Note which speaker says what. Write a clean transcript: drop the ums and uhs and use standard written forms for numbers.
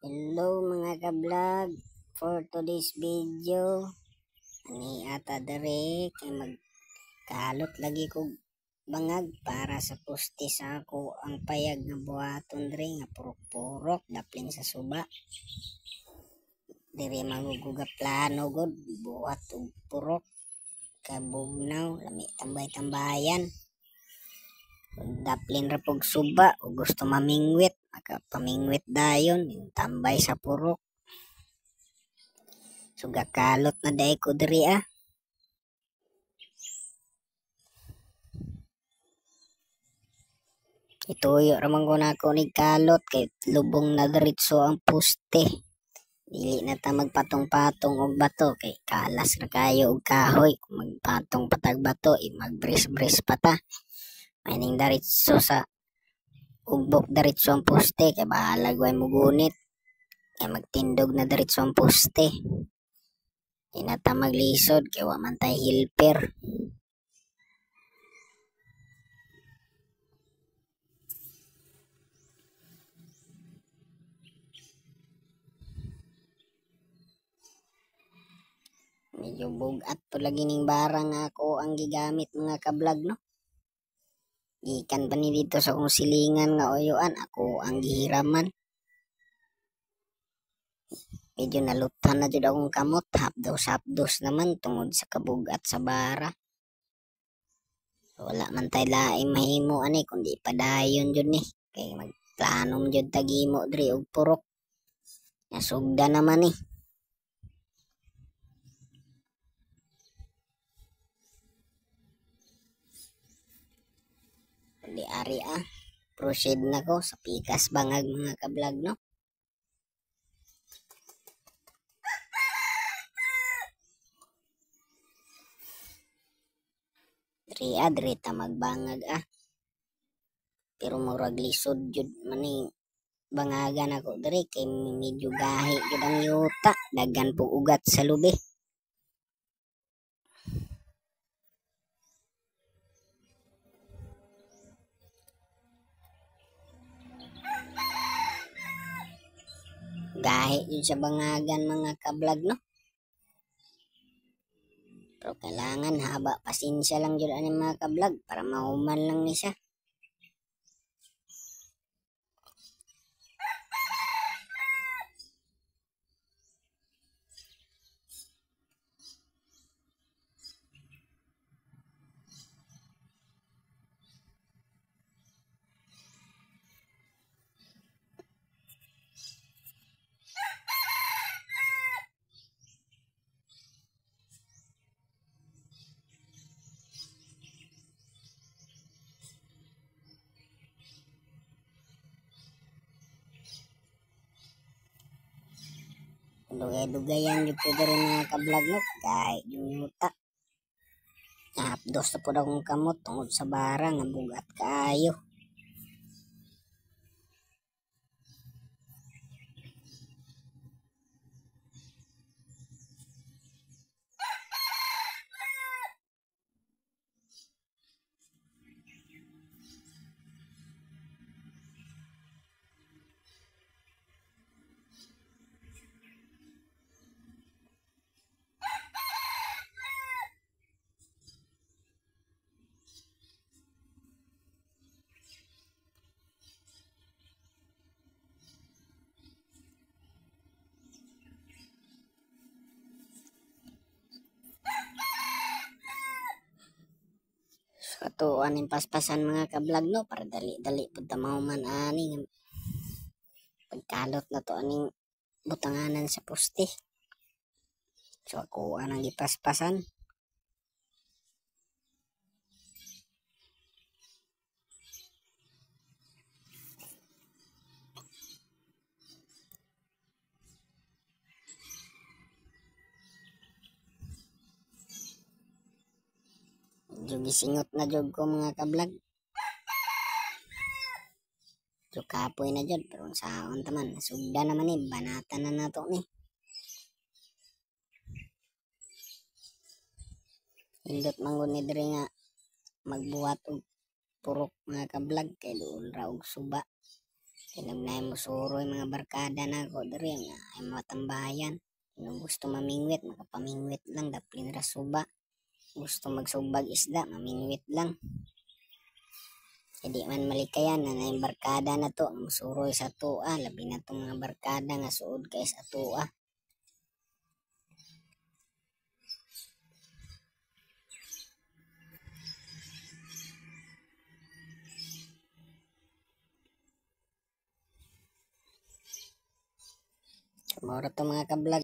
Speaker 1: Hello mga ka-vlog, for today's video ani ata dere kay magkalot lagi ko bangag para sa poste sa ako ang payag nga buhaton dere nga purok-purok daplin sa suba. Dere maguguga plano god buhat og purok kabugnaw lami tambay-tambayan. Daplin ra pog suba o gusto mamingwit makapamingwit dayon tambay sa purok. Sugakalot na day ko diri Ituyo ramang ko na ako ni kalot kay lubong na diretso ang poste. Dili na ta magpatong-patong og bato kay kalas ra kayo og kahoy. Kung magpatong patag bato magbris-bris pa ta. Maning diretso sa ugbok diretso ang poste kay bahala guay mugunit. Kay magtindog na diretso ang poste. Di na ta maglisod kay wa man tay helper. Medyo bugat to lagi ning barang ako ang gigamit mga ka-vlog no. Gikan pa ni dito sa kong silingan nga oyuan ako ang gihiraman. Medyo naluthan na jud akong kamot, hapdos naman tungod sa kabugat sa bara. Wala man tay laing mahimo ani kundi padayon jud ni kay magplanom jud tagimo diri og purok. Nasugda naman ni. Di ari proceed na ko sa pikas bangag mga ka-vlog no. Diri ta magbangag Pero murag lisod jud man ni bangagan ako diri kay medyo gahi jud ang yuta, daghan po ugat sa lubi. Gahi yun sa bangagan mga ka-vlog no. Pero kailangan haba pasensya lang jud ani mga ka-vlog para mahuman lang ni siya. Dugay-dugayan jud ko diri mga ka-vlog no, kay yung yuta. Hapdos na pud akong kamot tungod sa bara nga bugat kaayo. Katuan ning paspasan mga ka-vlog no para dali-dali pud ta mahuman ani nga pagkalot na to aning butanganan sa poste. So ako anang gipaspasan. Medyo gisingot na jud ko mga ka-vlog. So kapoy na jud pero saon taman nasugda naman ni banatan na nato ni. Indot mangon ni diri nga magbuhat og purok mga ka-vlog kay duol ra og suba. Tinagnayan mo suroy mga barkada na ako diri nga ay mga tambayan. Kung gusto mamingwit, makapamingwit lang, daplin ra suba. Gusto magsubag isda, mamingwit lang. Hindi man malikayan na yung barkada na to, musuroy sa tua, labi na itong mga barkada nga suod kay sa tua. Moro to mga kablog.